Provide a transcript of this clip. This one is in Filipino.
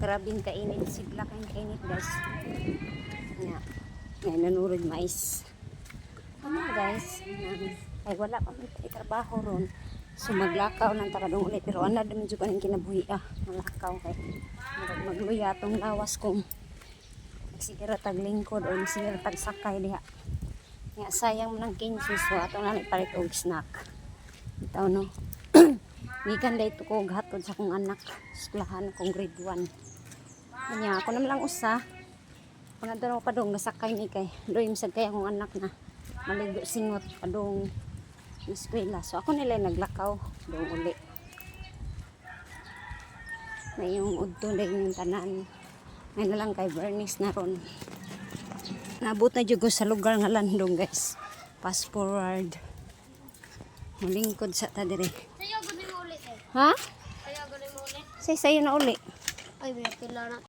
Grabing kainit. Sigla kayong kainit guys. Nga. Ngayon nanurod mais. Ano guys? Ay wala pa man trabaho ron. So maglakaw ng taradong ulit. Pero ano naman dyan ang kinabuhi malakaw kay. Magluya itong lawas kong sigara taglingkod o sigara tagsakay diha. Nga sayang mo ng 15 so atong namin palit og snack. Ito no. Gikan dito ko hatod sa kong anak. Eskwelahan akong grade 1. Kanya ako naman lang usa. Pangadto ko padong nasakay ni kay. Doy misad kay akong anak na maligo singot padong eskwela. So ako nila naglakaw dong uli. Na yung udto na yung tanan. Ngayon na lang kay Bernice na ron. Naabot na dyan sa lugar nga landong guys. Fast forward. Malingkod sa ta dire. Sayo gani mo ulit eh. Ha? Sayo gani mo ulit. Say sayo na uli. Ay, binatila na.